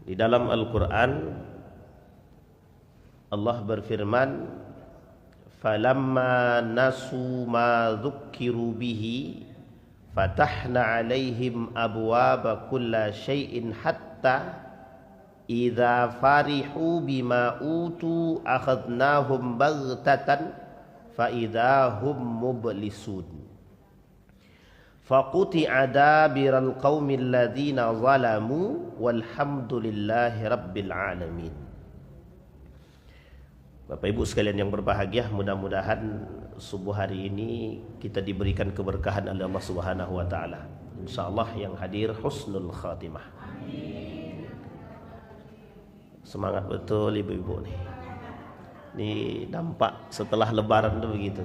Di dalam Al-Quran Allah berfirman, "Falamma nasu ma dzukkiru bihi fatahna 'alaihim abwaaba kulla syai'in hatta idza farihu bima utu akhadnahum baghtatan fa idza hum mublisun." Faquti'a dabiral qaumil ladzina zalamu walhamdulillahi rabbil alamin. Bapak Ibu sekalian yang berbahagia, mudah-mudahan subuh hari ini kita diberikan keberkahan oleh Allah Subhanahu wa taala. Insyaallah yang hadir husnul khatimah. Amin. Semangat betul ibu-ibu nih. Ini dampak setelah lebaran tuh begitu.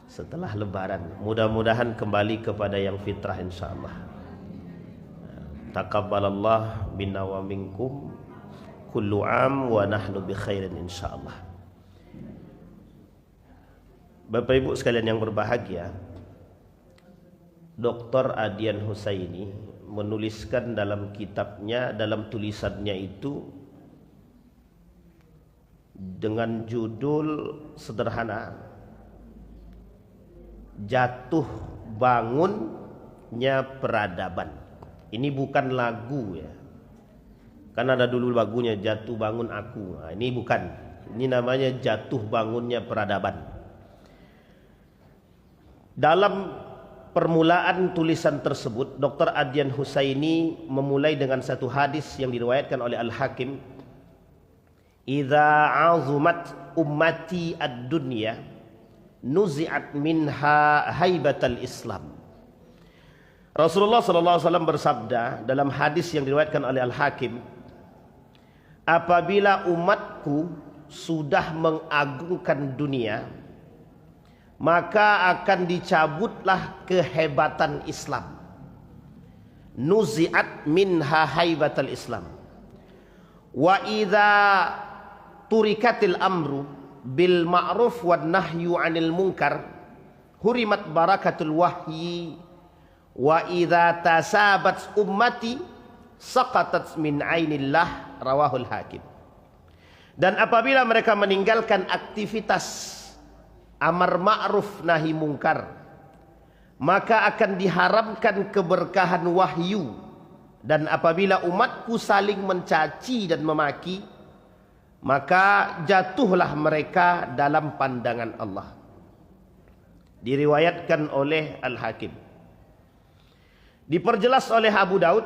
Setelah lebaran, mudah-mudahan kembali kepada yang fitrah insyaallah. Taqabbalallah minna wa minkum kullu am wa nahnu bi khairin insyaallah. Bapak Ibu sekalian yang berbahagia, Dr. Adian Husaini menuliskan dalam kitabnya, dalam tulisannya itu dengan judul sederhana, Jatuh Bangunnya Peradaban. Ini bukan lagu ya. Kan ada dulu lagunya Jatuh Bangun Aku. Nah, ini bukan. Ini namanya Jatuh Bangunnya Peradaban. Dalam permulaan tulisan tersebut, Dr. Adian Husaini memulai dengan satu hadis yang diriwayatkan oleh Al-Hakim. Idza azumat ummati ad-dunya nuzi'at minha haibatal Islam. Rasulullah sallallahu alaihi wasallam bersabda dalam hadis yang diriwayatkan oleh Al-Hakim, apabila umatku sudah mengagungkan dunia, maka akan dicabutlah kehebatan Islam. Nuzi'at minha haibatal Islam. Wa idza turikatil amru bil ma'ruf wan nahyu 'anil munkar hurimat barakatul wahyi wa idza tasabat ummati saqatat min 'ainillah, rawahul Hakim. Dan apabila mereka meninggalkan aktivitas amar ma'ruf nahi munkar, maka akan diharamkan keberkahan wahyu. Dan apabila umatku saling mencaci dan memaki, maka jatuhlah mereka dalam pandangan Allah. Diriwayatkan oleh Al-Hakim. Diperjelas oleh Abu Daud,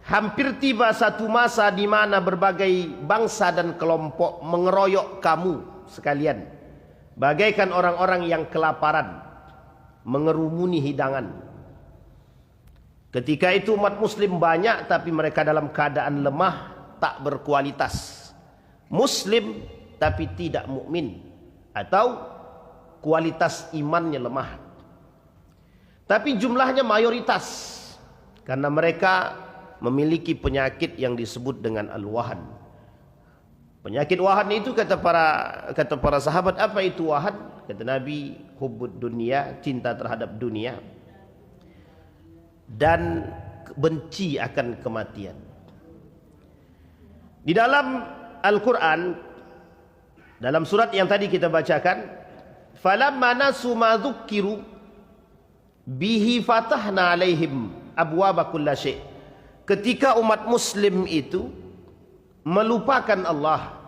hampir tiba satu masa di mana berbagai bangsa dan kelompok mengeroyok kamu sekalian, bagaikan orang-orang yang kelaparan mengerumuni hidangan. Ketika itu umat muslim banyak, tapi mereka dalam keadaan lemah, tak berkualitas. Muslim tapi tidak mukmin, atau kualitas imannya lemah. Tapi jumlahnya mayoritas, karena mereka memiliki penyakit yang disebut dengan al-wahan. Penyakit wahan itu kata para sahabat, apa itu wahan? Kata Nabi, hubbud dunia, cinta terhadap dunia, dan benci akan kematian. Di dalam Al-Quran, dalam surat yang tadi kita bacakan, falamma nasu ma dzukkiru bihi fatahna alaihim abwaaba kulli syai'. Ketika umat muslim itu melupakan Allah,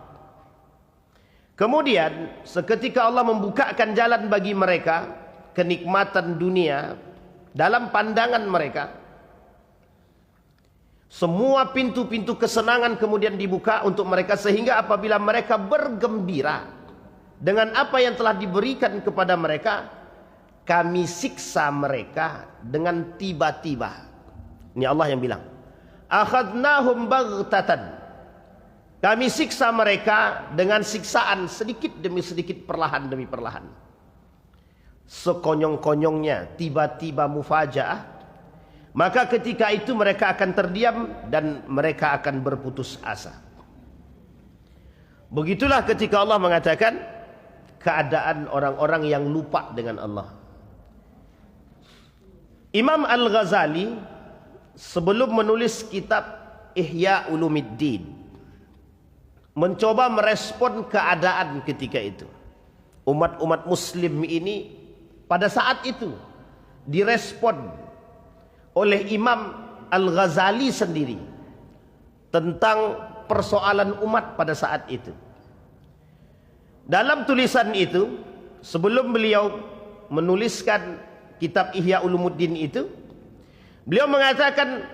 kemudian seketika Allah membukakan jalan bagi mereka kenikmatan dunia dalam pandangan mereka, semua pintu-pintu kesenangan kemudian dibuka untuk mereka, sehingga apabila mereka bergembira dengan apa yang telah diberikan kepada mereka, kami siksa mereka dengan tiba-tiba. Ini Allah yang bilang, akhadnahum baghtatan. Kami siksa mereka dengan siksaan sedikit demi sedikit, perlahan demi perlahan. Sekonyong-konyongnya, tiba-tiba mufajaah. Maka ketika itu mereka akan terdiam dan mereka akan berputus asa. Begitulah ketika Allah mengatakan keadaan orang-orang yang lupa dengan Allah. Imam Al-Ghazali sebelum menulis kitab Ihya Ulumuddin mencoba merespon keadaan ketika itu. Umat-umat muslim ini pada saat itu direspon oleh Imam Al-Ghazali sendiri tentang persoalan umat pada saat itu. Dalam tulisan itu, sebelum beliau menuliskan kitab Ihya Ulumuddin itu, beliau mengatakan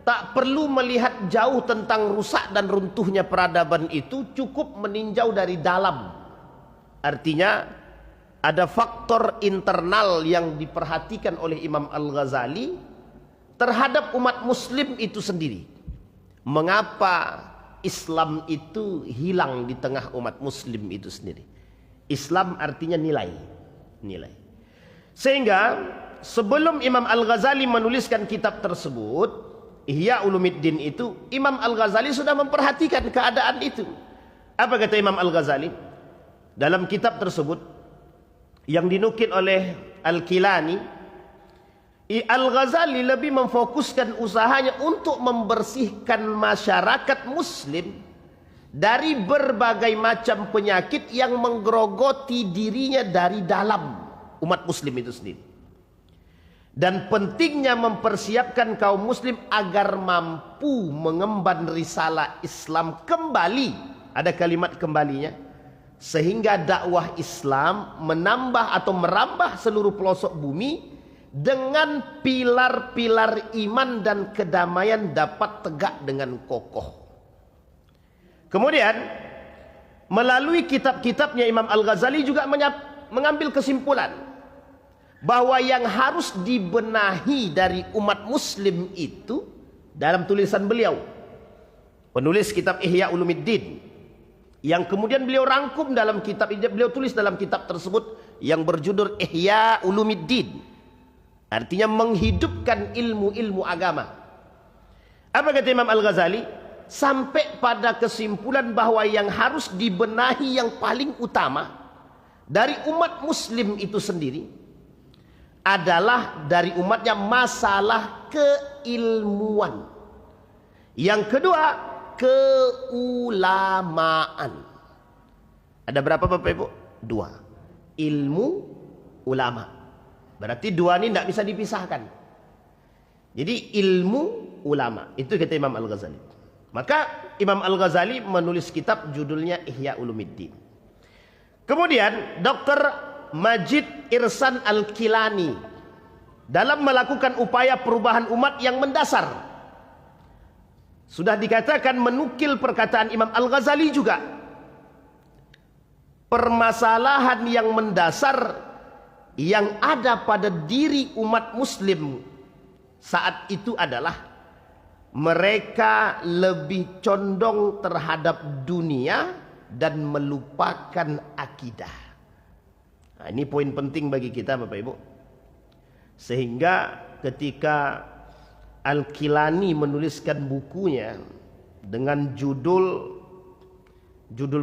tak perlu melihat jauh tentang rusak dan runtuhnya peradaban itu, cukup meninjau dari dalam. Artinya ada faktor internal yang diperhatikan oleh Imam Al-Ghazali terhadap umat muslim itu sendiri. Mengapa Islam itu hilang di tengah umat muslim itu sendiri? Islam artinya nilai. Sehingga sebelum Imam Al-Ghazali menuliskan kitab tersebut, Ihya Ulumuddin itu, Imam Al-Ghazali sudah memperhatikan keadaan itu. Apa kata Imam Al-Ghazali? Dalam kitab tersebut yang dinukil oleh Al-Kilani, Al-Ghazali lebih memfokuskan usahanya untuk membersihkan masyarakat muslim dari berbagai macam penyakit yang menggerogoti dirinya dari dalam umat muslim itu sendiri. Dan pentingnya mempersiapkan kaum muslim agar mampu mengemban risalah Islam kembali. Ada kalimat kembalinya. Sehingga dakwah Islam menambah atau merambah seluruh pelosok bumi dengan pilar-pilar iman dan kedamaian dapat tegak dengan kokoh. Kemudian melalui kitab-kitabnya Imam Al-Ghazali juga mengambil kesimpulan bahwa yang harus dibenahi dari umat muslim itu dalam tulisan beliau, penulis kitab Ihya Ulumuddin, yang kemudian beliau rangkum dalam kitab, beliau tulis dalam kitab tersebut yang berjudul Ihya Ulumuddin, artinya menghidupkan ilmu-ilmu agama. Apa kata Imam Al-Ghazali? Sampai pada kesimpulan bahwa yang harus dibenahi yang paling utama dari umat muslim itu sendiri adalah dari umatnya masalah keilmuan. Yang kedua, keulamaan. Ada berapa Bapak Ibu? 2. Ilmu, ulama. Berarti 2 ini tidak bisa dipisahkan. Jadi ilmu, ulama. Itu kata Imam Al-Ghazali. Maka Imam Al-Ghazali menulis kitab judulnya Ihya Ulumuddin. Kemudian Dr. Majid Irsan Al-Kilani dalam melakukan upaya perubahan umat yang mendasar, sudah dikatakan menukil perkataan Imam Al-Ghazali juga. Permasalahan yang mendasar yang ada pada diri umat muslim saat itu adalah mereka lebih condong terhadap dunia dan melupakan akidah. Nah, ini poin penting bagi kita Bapak Ibu. Sehingga ketika Al-Kilani menuliskan bukunya dengan judul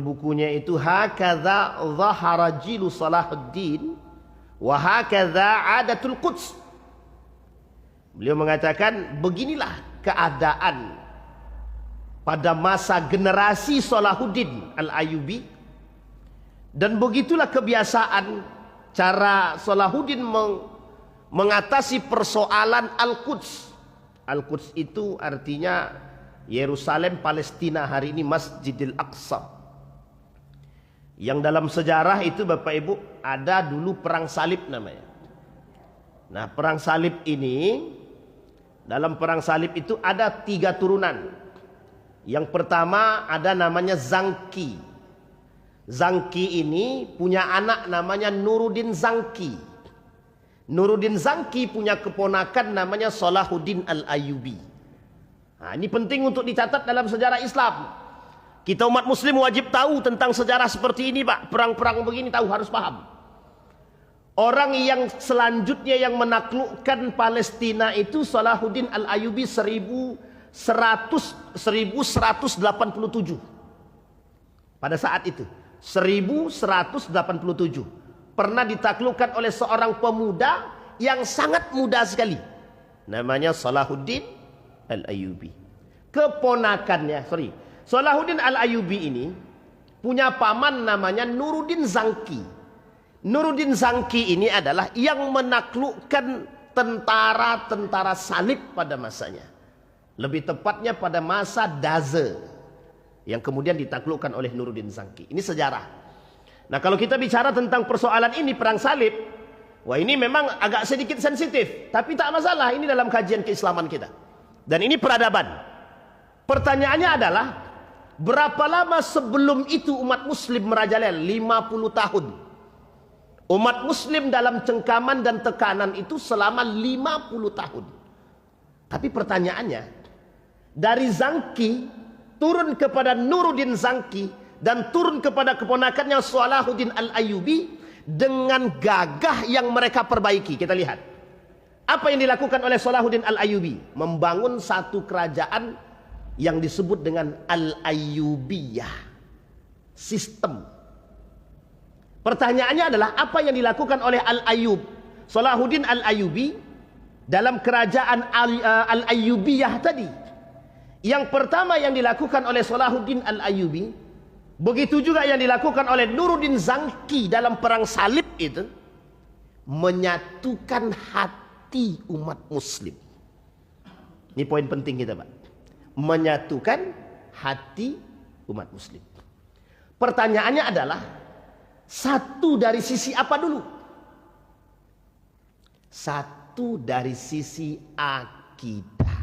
bukunya itu Hakadha Zahara Jilu Salahuddin wa Hakadha Adatul Quds. Beliau mengatakan beginilah keadaan pada masa generasi Salahuddin Al-Ayyubi, dan begitulah kebiasaan cara Salahuddin mengatasi persoalan Al-Quds. Al-Quds itu artinya Yerusalem, Palestina hari ini, Masjidil Aqsa. Yang dalam sejarah itu Bapak Ibu ada dulu perang salib namanya. Nah, perang salib ini, dalam perang salib itu ada 3 turunan. Yang pertama ada namanya Zangki. Zangki ini punya anak namanya Nuruddin Zangki. Nuruddin Zangki punya keponakan namanya Salahuddin Al-Ayyubi. Nah, ini penting untuk dicatat dalam sejarah Islam. Kita umat muslim wajib tahu tentang sejarah seperti ini Pak. Perang-perang begini tahu, harus paham. Orang yang selanjutnya yang menaklukkan Palestina itu Salahuddin Al-Ayyubi 1187. Pada saat itu 1187 pernah ditaklukkan oleh seorang pemuda yang sangat muda sekali, namanya Salahuddin Al-Ayyubi. keponakannya, Salahuddin Al-Ayyubi ini punya paman namanya Nuruddin Zangki. Nuruddin Zangki ini adalah yang menaklukkan tentara-tentara salib pada masanya. Lebih tepatnya pada masa Daze, yang kemudian ditaklukkan oleh Nuruddin Zangki. Ini sejarah. Nah, kalau kita bicara tentang persoalan ini, perang salib, wah ini memang agak sedikit sensitif, tapi tak masalah, ini dalam kajian keislaman kita. Dan ini peradaban. Pertanyaannya adalah, berapa lama sebelum itu umat muslim merajalela? 50 tahun. Umat muslim dalam cengkaman dan tekanan itu selama 50 tahun. Tapi pertanyaannya, dari Zangki turun kepada Nuruddin Zangki dan turun kepada keponakannya Salahuddin Al-Ayyubi dengan gagah yang mereka perbaiki. Kita lihat apa yang dilakukan oleh Salahuddin Al-Ayyubi, membangun satu kerajaan yang disebut dengan Al-Ayyubiyah, sistem. Pertanyaannya adalah, apa yang dilakukan oleh Al-Ayyub, Salahuddin Al-Ayyubi dalam kerajaan Al-Ayyubiyah tadi? Yang pertama yang dilakukan oleh Salahuddin Al-Ayyubi, begitu juga yang dilakukan oleh Nuruddin Zangki dalam perang salib itu, menyatukan hati umat muslim. Ini poin penting kita, Pak. Menyatukan hati umat muslim. Pertanyaannya adalah, satu dari sisi apa dulu? Satu dari sisi akidah.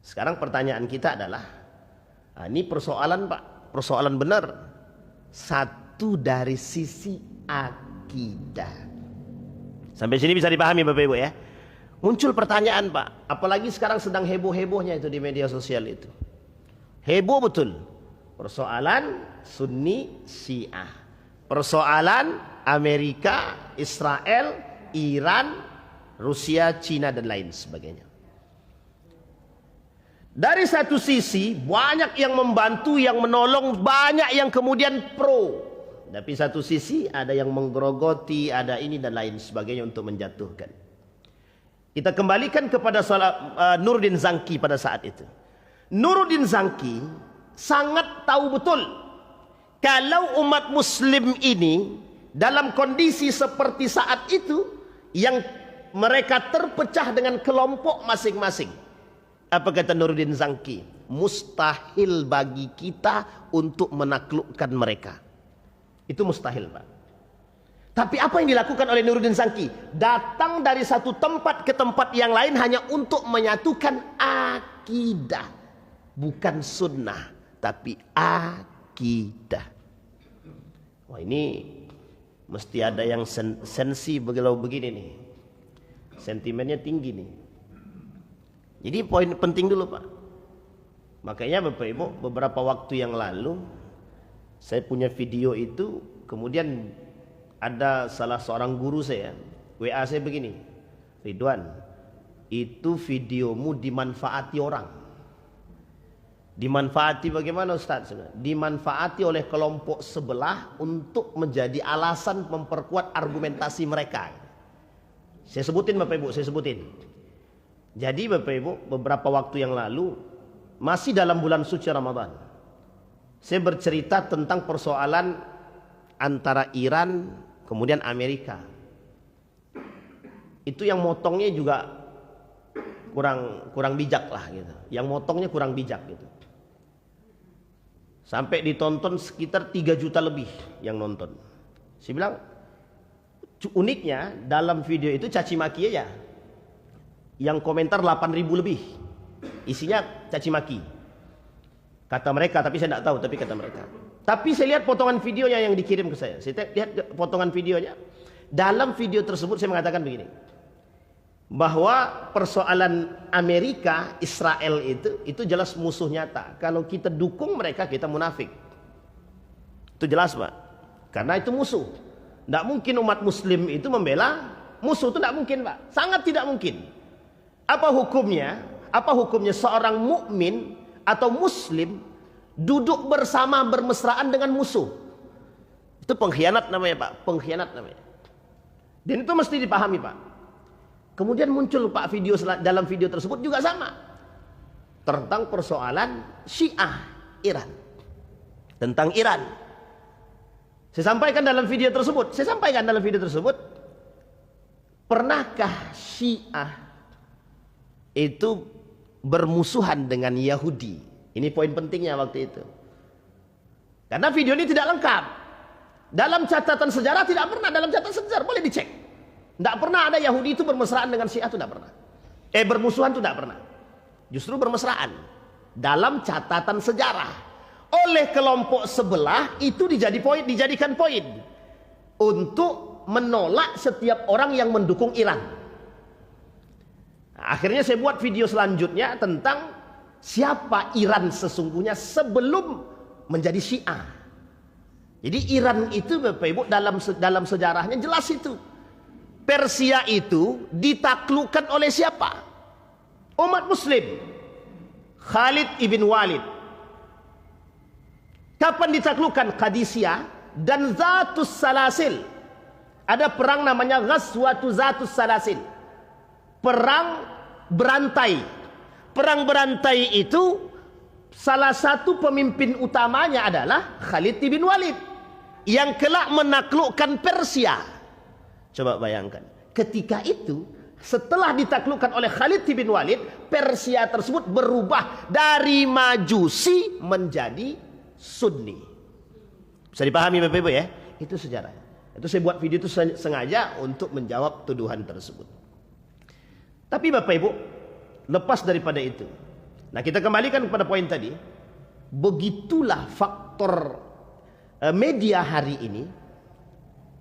Sekarang pertanyaan kita adalah, ini persoalan, Pak, persoalan benar. Satu dari sisi akidah. Sampai sini bisa dipahami Bapak Ibu ya? Muncul pertanyaan, Pak, apalagi sekarang sedang heboh-hebohnya itu di media sosial itu. Heboh betul. Persoalan Sunni Syiah. Persoalan Amerika, Israel, Iran, Rusia, Cina dan lain sebagainya. Dari satu sisi banyak yang membantu, yang menolong, banyak yang kemudian pro. Tapi satu sisi ada yang menggerogoti, ada ini dan lain sebagainya untuk menjatuhkan. Kita kembalikan kepada Nuruddin Zangki pada saat itu. Nuruddin Zangki sangat tahu betul kalau umat muslim ini dalam kondisi seperti saat itu, yang mereka terpecah dengan kelompok masing-masing. Apa kata Nuruddin Zangki? Mustahil bagi kita untuk menaklukkan mereka. Itu mustahil, Pak. Tapi apa yang dilakukan oleh Nuruddin Zangki? Datang dari satu tempat ke tempat yang lain hanya untuk menyatukan akidah. Bukan sunnah, tapi akidah. Wah, ini mesti ada yang sensi begini nih. Sentimennya tinggi nih. Jadi poin penting dulu, Pak. Makanya Bapak Ibu, beberapa waktu yang lalu saya punya video itu, kemudian ada salah seorang guru saya WA saya begini, Ridwan, itu videomu dimanfaati orang. Dimanfaati bagaimana Ustaz? Dimanfaati oleh kelompok sebelah untuk menjadi alasan memperkuat argumentasi mereka. Saya sebutin Bapak Ibu, saya sebutin. Jadi Bapak Ibu, beberapa waktu yang lalu, masih dalam bulan suci Ramadan, saya bercerita tentang persoalan antara Iran kemudian Amerika. Itu yang motongnya juga kurang bijak lah gitu. Yang motongnya kurang bijak gitu. Sampai ditonton sekitar 3 juta lebih yang nonton. Saya bilang, uniknya dalam video itu caci maki aja. Yang komentar 8.000 lebih. Isinya caci maki. Kata mereka, tapi saya tidak tahu, tapi kata mereka. Tapi saya lihat potongan videonya yang dikirim ke saya. Saya lihat potongan videonya. Dalam video tersebut saya mengatakan begini, bahwa persoalan Amerika, Israel itu jelas musuh nyata. Kalau kita dukung mereka, kita munafik. Itu jelas, Pak. Karena itu musuh. Tidak mungkin umat muslim itu membela musuh, itu tidak mungkin, Pak. Sangat tidak mungkin. Apa hukumnya? Apa hukumnya seorang mukmin atau muslim duduk bersama bermesraan dengan musuh? Itu pengkhianat namanya, Pak. Pengkhianat namanya. Dan itu mesti dipahami, Pak. Kemudian muncul, Pak, video dalam video tersebut juga sama. tentang persoalan Syiah Iran. Tentang Iran. Saya sampaikan dalam video tersebut. Pernahkah Syiah itu bermusuhan dengan Yahudi? Ini poin pentingnya waktu itu. Karena video ini tidak lengkap. Dalam catatan sejarah tidak pernah. Dalam catatan sejarah boleh dicek. Tidak pernah ada Yahudi itu bermesraan dengan Syiah, itu tidak pernah. Bermusuhan itu tidak pernah. Justru bermesraan. Dalam catatan sejarah. Oleh kelompok sebelah itu dijadikan poin. Untuk menolak setiap orang yang mendukung Iran. Nah, akhirnya saya buat video selanjutnya tentang siapa Iran sesungguhnya sebelum menjadi Syiah. Jadi Iran itu Bapak Ibu dalam sejarahnya jelas itu. Persia itu ditaklukkan oleh siapa? Umat Muslim. Khalid ibn Walid. Kapan ditaklukkan? Qadisiyah dan Zatus Salasil. Ada perang namanya Ghazwatu Zatus Salasil. Perang berantai. Perang berantai itu salah satu pemimpin utamanya adalah Khalid ibn Walid yang kelak menaklukkan Persia. Coba bayangkan, ketika itu setelah ditaklukkan oleh Khalid bin Walid, Persia tersebut berubah dari Majusi menjadi Sunni. Bisa dipahami Bapak Ibu ya? Itu sejarahnya. Itu saya buat video itu sengaja untuk menjawab tuduhan tersebut. Tapi Bapak Ibu, lepas daripada itu, nah kita kembalikan kepada poin tadi. Begitulah faktor media hari ini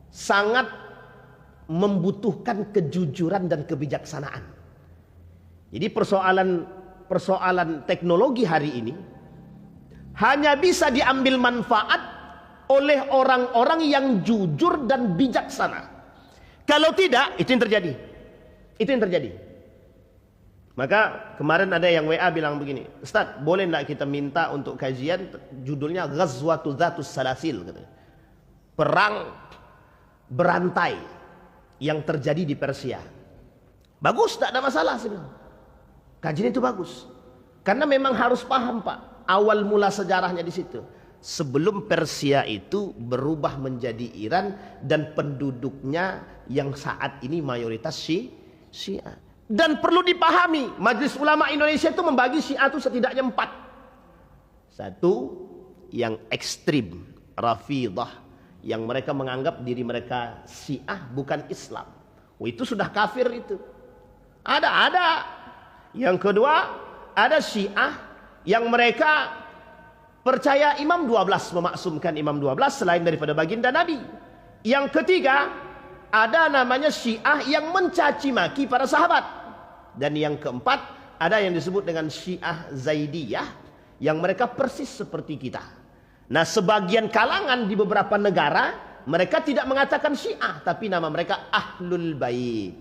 sangat membutuhkan kejujuran dan kebijaksanaan. Jadi persoalan teknologi hari ini hanya bisa diambil manfaat oleh orang-orang yang jujur dan bijaksana. Kalau tidak, itu yang terjadi. Maka kemarin ada yang WA bilang begini, Ustaz, boleh enggak kita minta untuk kajian judulnya Ghazwatu Zatus Salasil, katanya. Perang berantai yang terjadi di Persia. Bagus, tak ada masalah sebenarnya. Kajian itu bagus. Karena memang harus paham, Pak, awal mula sejarahnya di situ. Sebelum Persia itu berubah menjadi Iran dan penduduknya yang saat ini mayoritas Syiah. Dan perlu dipahami, Majelis Ulama Indonesia itu membagi Syiah itu setidaknya 4. Satu, yang ekstrim, Rafidah, yang mereka menganggap diri mereka Syiah bukan Islam. Itu sudah kafir itu. Ada. Yang kedua, ada Syiah yang mereka percaya Imam 12, memaksumkan Imam 12 selain daripada baginda Nabi. Yang ketiga, ada namanya Syiah yang mencaci maki para sahabat. Dan yang keempat, ada yang disebut dengan Syiah Zaidiyah, yang mereka persis seperti kita. Nah, sebagian kalangan di beberapa negara, mereka tidak mengatakan Syiah, tapi nama mereka Ahlul Bait.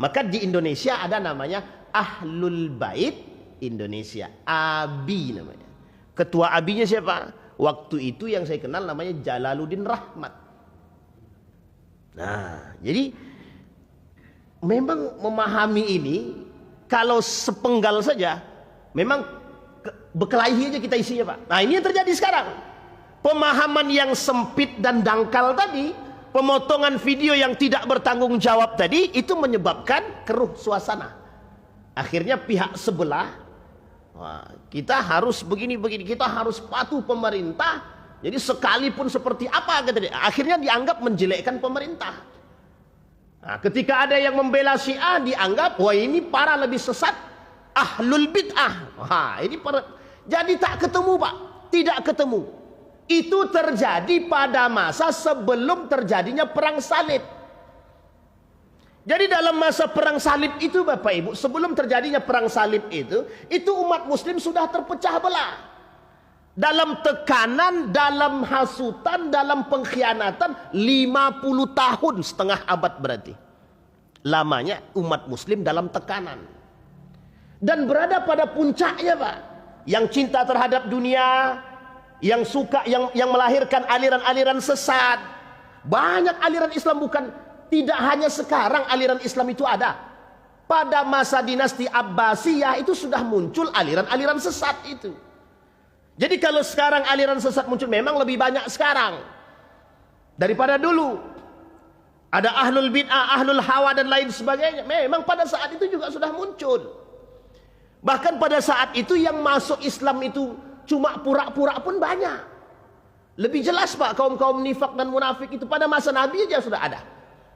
Maka di Indonesia ada namanya Ahlul Bait Indonesia, ABI namanya. Ketua ABI-nya siapa? Waktu itu yang saya kenal namanya Jalaluddin Rahmat. Nah, jadi memang memahami ini, kalau sepenggal saja, memang bekelahi aja kita isinya, Pak. Nah, ini yang terjadi sekarang. Pemahaman yang sempit dan dangkal tadi, pemotongan video yang tidak bertanggung jawab tadi, itu menyebabkan keruh suasana. Akhirnya pihak sebelah, wah, kita harus begini, kita harus patuh pemerintah. Jadi sekalipun seperti apa, akhirnya dianggap menjelekkan pemerintah. Nah, ketika ada yang membela Syiah, dianggap wah ini para lebih sesat, ahlul bid'ah. Wah, ini para, jadi tak ketemu, Pak, tidak ketemu. Itu terjadi pada masa sebelum terjadinya perang salib. Jadi dalam masa perang salib itu Bapak Ibu, sebelum terjadinya perang salib itu umat muslim sudah terpecah belah. Dalam tekanan, dalam hasutan, dalam pengkhianatan 50 tahun, setengah abad berarti. Lamanya umat muslim dalam tekanan. Dan berada pada puncaknya, Pak. Yang cinta terhadap dunia, yang suka, yang melahirkan aliran-aliran sesat. Banyak aliran Islam, bukan, tidak hanya sekarang aliran Islam itu ada. pada masa dinasti Abbasiyah itu sudah muncul aliran-aliran sesat itu. Jadi kalau sekarang aliran sesat muncul memang lebih banyak sekarang daripada dulu. Ada ahlul bid'ah, ahlul hawa dan lain sebagainya. Memang pada saat itu juga sudah muncul. Bahkan pada saat itu yang masuk Islam itu cuma pura-pura pun banyak. Lebih jelas Pak, kaum-kaum nifak dan munafik itu pada masa Nabi aja sudah ada.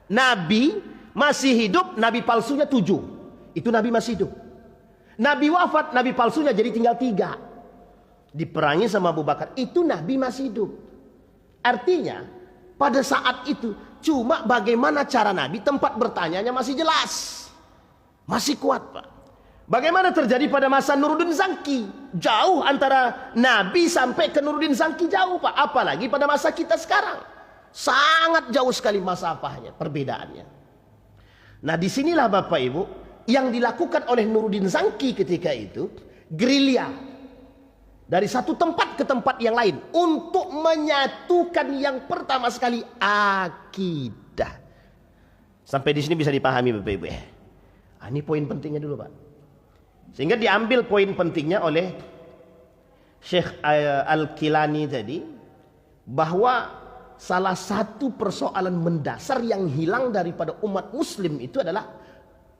Nabi masih hidup, nabi palsunya 7. Itu nabi masih hidup. Nabi wafat, nabi palsunya jadi tinggal 3. Diperangi sama Abu Bakar. Itu nabi masih hidup. Artinya pada saat itu cuma bagaimana cara nabi, tempat bertanyanya masih jelas. Masih kuat Pak. Bagaimana terjadi pada masa Nuruddin Zangki? Jauh antara nabi sampai ke Nuruddin Zangki, jauh Pak. Apalagi pada masa kita sekarang. Sangat jauh sekali masafahnya, perbedaannya. Nah disinilah Bapak Ibu yang dilakukan oleh Nuruddin Zangki ketika itu, gerilya dari satu tempat ke tempat yang lain untuk menyatukan yang pertama sekali akidah. Sampai di sini bisa dipahami Bapak Ibu ya. Ini poin pentingnya dulu Pak. Sehingga diambil poin pentingnya oleh Syekh Al-Kilani tadi, bahwa salah satu persoalan mendasar yang hilang daripada umat muslim itu adalah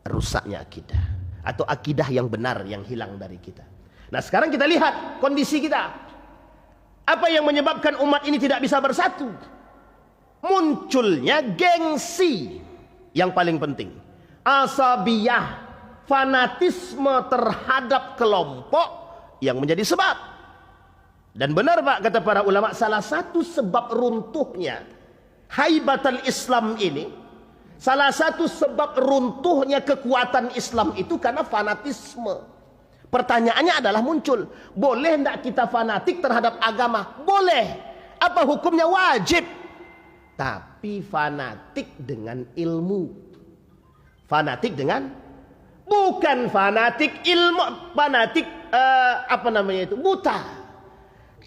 rusaknya akidah, atau akidah yang benar yang hilang dari kita. Nah sekarang kita lihat kondisi kita. Apa yang menyebabkan umat ini tidak bisa bersatu? Munculnya gengsi yang paling penting, asabiyah, fanatisme terhadap kelompok yang menjadi sebab. Dan benar Pak kata para ulama, salah satu sebab runtuhnya haibatul Islam ini, salah satu sebab runtuhnya kekuatan Islam itu karena fanatisme. Pertanyaannya adalah muncul, boleh tidak kita fanatik terhadap agama? Boleh. Apa hukumnya? Wajib. Tapi fanatik dengan ilmu. Fanatik dengan, bukan fanatik ilmu, fanatik buta.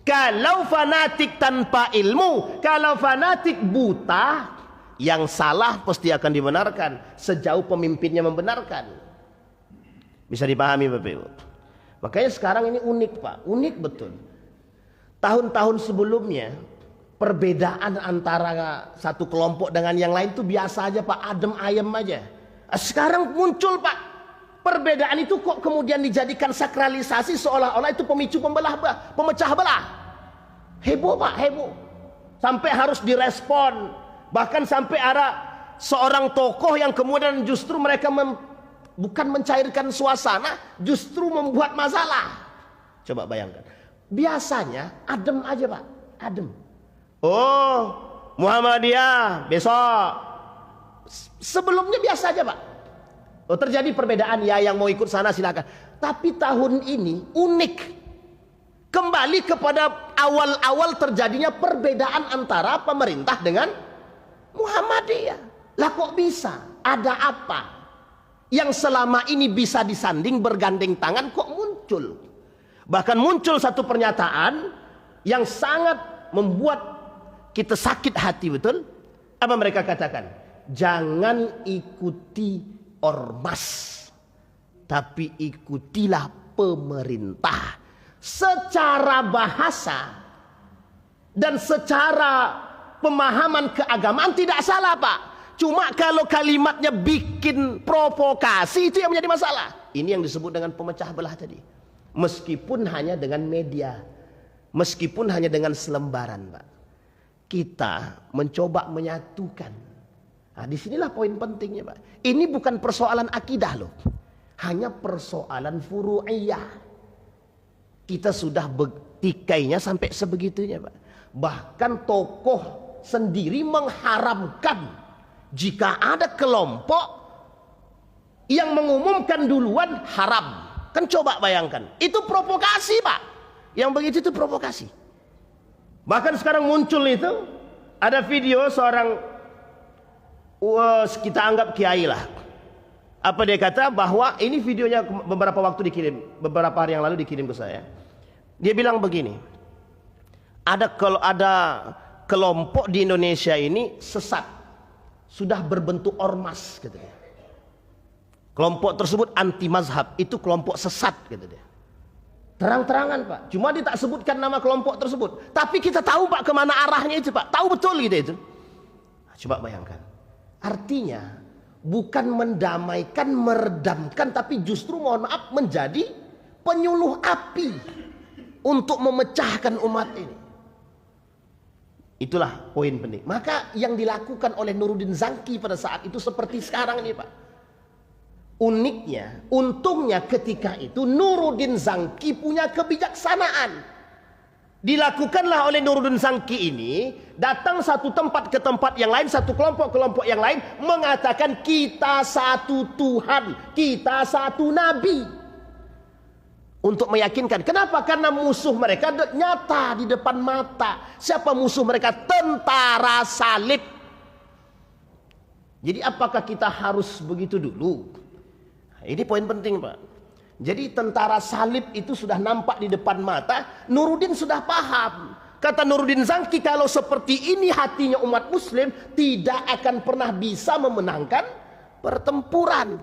Kalau fanatik tanpa ilmu, kalau fanatik buta, yang salah pasti akan dibenarkan sejauh pemimpinnya membenarkan. Bisa dipahami Bapak Ibu. Makanya sekarang ini unik Pak, unik betul. Tahun-tahun sebelumnya perbedaan antara satu kelompok dengan yang lain itu biasa aja Pak, adem ayem aja. Sekarang muncul Pak, perbedaan itu kok kemudian dijadikan sakralisasi, seolah-olah itu pemicu pemecah belah. Heboh Pak, heboh. Sampai harus direspon. Bahkan sampai ada seorang tokoh yang kemudian justru mereka bukan mencairkan suasana, justru membuat masalah. Coba bayangkan. Biasanya adem aja Pak, adem. Oh, Muhammadiyah besok. Sebelumnya biasa aja Pak. Oh, terjadi perbedaan ya, yang mau ikut sana silakan. Tapi tahun ini unik. Kembali kepada awal-awal terjadinya perbedaan antara pemerintah dengan Muhammadiyah. Lah kok bisa? Ada apa? Yang selama ini bisa disanding bergandeng tangan kok muncul? Bahkan muncul satu pernyataan yang sangat membuat kita sakit hati betul. Apa mereka katakan? Jangan ikuti ormas, tapi ikutilah pemerintah. Secara bahasa dan secara pemahaman keagamaan tidak salah Pak. Cuma kalau kalimatnya bikin provokasi, itu yang menjadi masalah. Ini yang disebut dengan pemecah belah tadi. Meskipun hanya dengan media, meskipun hanya dengan selembaran Pak, kita mencoba menyatukan. Nah, disinilah poin pentingnya Pak. Ini bukan persoalan akidah loh, hanya persoalan furu'iyah. Kita sudah tikainya sampai sebegitunya Pak. Bahkan tokoh sendiri mengharamkan jika ada kelompok yang mengumumkan duluan haram. Kan coba bayangkan, itu provokasi Pak. Yang begitu itu provokasi. Bahkan sekarang muncul itu, ada video seorang, kita anggap kiai lah. Apa dia kata? Bahwa ini videonya beberapa waktu dikirim, beberapa hari yang lalu dikirim ke saya. Dia bilang begini, kalau ada kelompok di Indonesia ini sesat, sudah berbentuk ormas, katanya. Kelompok tersebut anti mazhab, itu kelompok sesat kata dia. Terang-terangan Pak, cuma dia tak sebutkan nama kelompok tersebut. Tapi kita tahu Pak kemana arahnya itu Pak, tahu betul gitu itu. Coba bayangkan, artinya bukan mendamaikan, meredamkan, tapi justru mohon maaf menjadi penyuluh api untuk memecahkan umat ini. Itulah poin penting. Maka yang dilakukan oleh Nuruddin Zangki pada saat itu seperti sekarang ini Pak. Uniknya, untungnya ketika itu Nuruddin Zangki punya kebijaksanaan. Dilakukanlah oleh Nuruddin Zangki ini, datang satu tempat ke tempat yang lain, satu kelompok yang lain, mengatakan kita satu Tuhan, kita satu Nabi. Untuk meyakinkan, kenapa? Karena musuh mereka nyata di depan mata. Siapa musuh mereka? Tentara salib. Jadi apakah kita harus begitu dulu? Ini poin penting Pak. Jadi tentara salib itu sudah nampak di depan mata. Nuruddin sudah paham. Kata Nuruddin Zangki, kalau seperti ini hatinya umat muslim, tidak akan pernah bisa memenangkan pertempuran.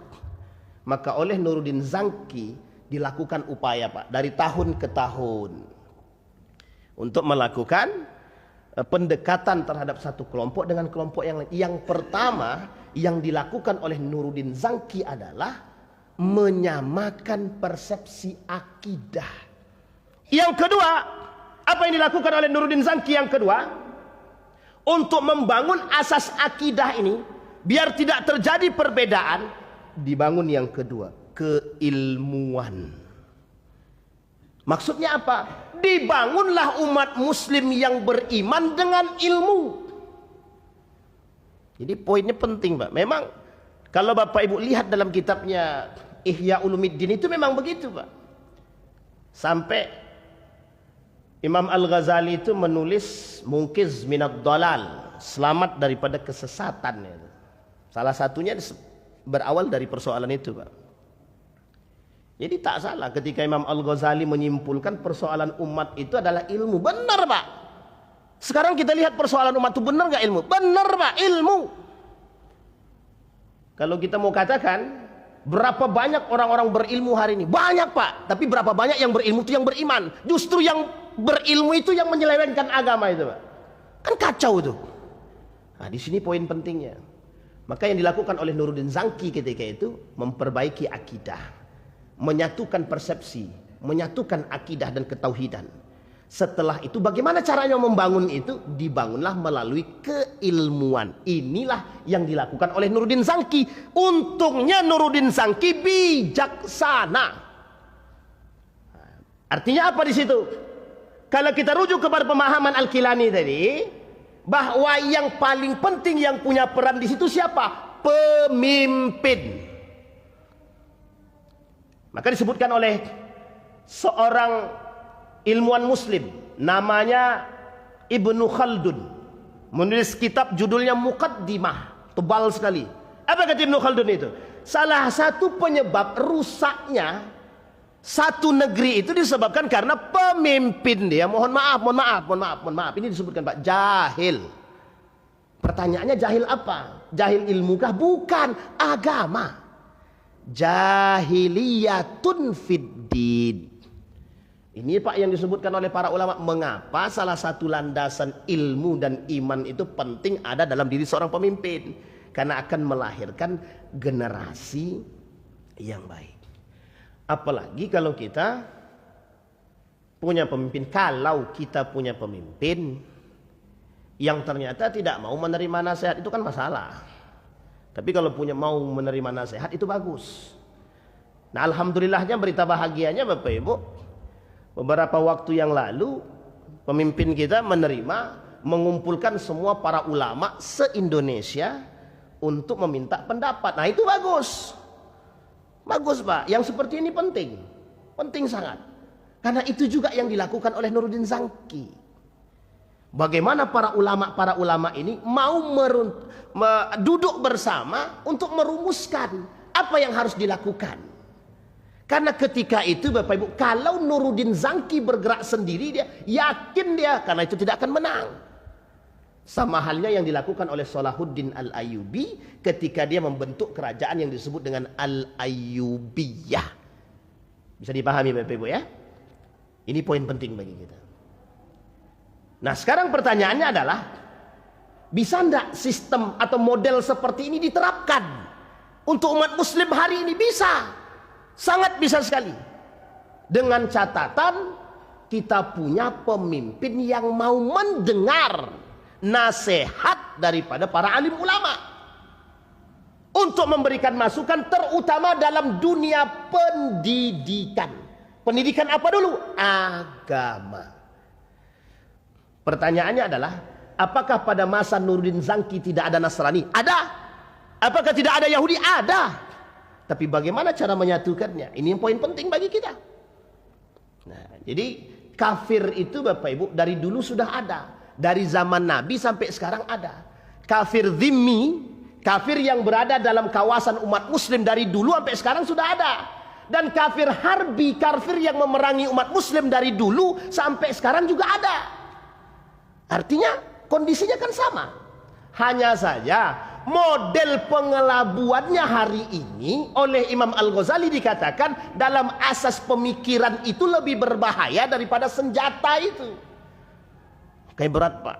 Maka oleh Nuruddin Zangki dilakukan upaya Pak, dari tahun ke tahun, untuk melakukan pendekatan terhadap satu kelompok dengan kelompok yang lain. Yang pertama yang dilakukan oleh Nuruddin Zangki adalah menyamakan persepsi akidah. Yang kedua, apa yang dilakukan oleh Nuruddin Zangki yang kedua? Untuk membangun asas akidah ini, biar tidak terjadi perbedaan, dibangun yang kedua, keilmuan. Maksudnya apa? Dibangunlah umat muslim yang beriman dengan ilmu. Jadi poinnya penting Pak. Memang kalau Bapak Ibu lihat dalam kitabnya Ihya Ulumuddin itu memang begitu Pak. Sampai Imam Al-Ghazali itu menulis Munqiz minad dhalal, selamat daripada kesesatan. Salah satunya berawal dari persoalan itu Pak. Jadi tak salah ketika Imam Al-Ghazali menyimpulkan persoalan umat itu adalah ilmu. Benar Pak. Sekarang kita lihat persoalan umat itu benar gak ilmu? Benar Pak, ilmu. Kalau kita mau katakan berapa banyak orang-orang berilmu hari ini? Banyak Pak. Tapi berapa banyak yang berilmu itu yang beriman? Justru yang berilmu itu yang menyelewengkan agama itu Pak. Kan kacau itu. Nah di sini poin pentingnya. Maka yang dilakukan oleh Nuruddin Zangki ketika itu memperbaiki akidah, menyatukan persepsi, menyatukan akidah dan ketauhidan. Setelah itu bagaimana caranya membangun itu? Dibangunlah melalui keilmuan. Inilah yang dilakukan oleh Nuruddin Zangki. Untungnya Nuruddin Zangki bijaksana. Artinya apa di situ? Kalau kita rujuk kepada pemahaman Al-Kilani tadi, bahwa yang paling penting yang punya peran di situ siapa? Pemimpin. Maka disebutkan oleh seorang ilmuwan muslim namanya Ibnu Khaldun, menulis kitab judulnya Muqaddimah, tebal sekali. Apa kata Ibnu Khaldun itu? Salah satu penyebab rusaknya satu negeri itu disebabkan karena pemimpin dia, mohon maaf, ini disebutkan Pak, jahil. Pertanyaannya jahil apa? Jahil ilmu kah? Bukan, agama. Jahiliyatun fiddin. Ini Pak yang disebutkan oleh para ulama. Mengapa salah satu landasan ilmu dan iman itu penting ada dalam diri seorang pemimpin? Karena akan melahirkan generasi yang baik. Apalagi kalau kita punya pemimpin. Kalau kita punya pemimpin yang ternyata tidak mau menerima nasihat, itu kan masalah. Tapi kalau mau menerima nasihat itu bagus. Nah alhamdulillahnya, berita bahagianya Bapak Ibu, beberapa waktu yang lalu pemimpin kita mengumpulkan semua para ulama se-Indonesia untuk meminta pendapat. Nah itu bagus. Bagus Pak. Yang seperti ini penting. Penting sangat. Karena itu juga yang dilakukan oleh Nuruddin Zangki. Bagaimana para ulama ini mau duduk bersama untuk merumuskan apa yang harus dilakukan. Karena ketika itu Bapak Ibu, kalau Nuruddin Zangki bergerak sendiri, dia yakin karena itu tidak akan menang. Sama halnya yang dilakukan oleh Salahuddin Al-Ayyubi ketika dia membentuk kerajaan yang disebut dengan Al-Ayyubiyah. Bisa dipahami Bapak Ibu ya? Ini poin penting bagi kita. Nah sekarang pertanyaannya adalah, bisa enggak sistem atau model seperti ini diterapkan untuk umat muslim hari ini? Bisa. Sangat bisa sekali. Dengan catatan kita punya pemimpin yang mau mendengar nasihat daripada para alim ulama untuk memberikan masukan, terutama dalam dunia pendidikan. Pendidikan apa dulu? Agama. Pertanyaannya adalah, apakah pada masa Nuruddin Zangki tidak ada Nasrani? Ada. Apakah tidak ada Yahudi? Ada. Tapi bagaimana cara menyatukannya? Ini yang poin penting bagi kita. Nah, jadi kafir itu Bapak Ibu dari dulu sudah ada. Dari zaman Nabi sampai sekarang ada. Kafir zimmi, kafir yang berada dalam kawasan umat muslim dari dulu sampai sekarang sudah ada. Dan kafir harbi, kafir yang memerangi umat muslim dari dulu sampai sekarang juga ada. Artinya kondisinya kan sama. Hanya saja model pengelabuannya hari ini oleh Imam Al-Ghazali dikatakan dalam asas pemikiran itu lebih berbahaya daripada senjata itu. Kayak berat Pak.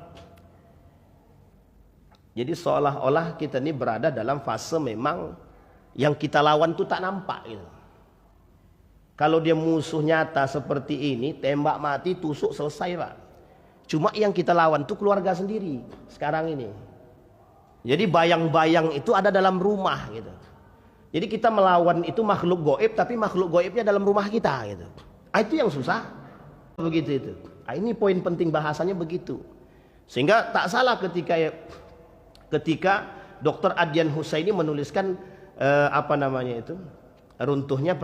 Jadi seolah-olah kita ini berada dalam fase memang yang kita lawan itu tak nampak gitu. Kalau dia musuh nyata seperti ini, tembak mati, tusuk, selesai Pak. Cuma yang kita lawan itu keluarga sendiri sekarang ini. Jadi bayang-bayang itu ada dalam rumah gitu. Jadi kita melawan itu makhluk goib, tapi makhluk goibnya dalam rumah kita gitu. Itu yang susah. Begitu itu. Ini poin penting bahasanya begitu. Sehingga tak salah ketika Dr. Adyan Husaini menuliskan runtuhnya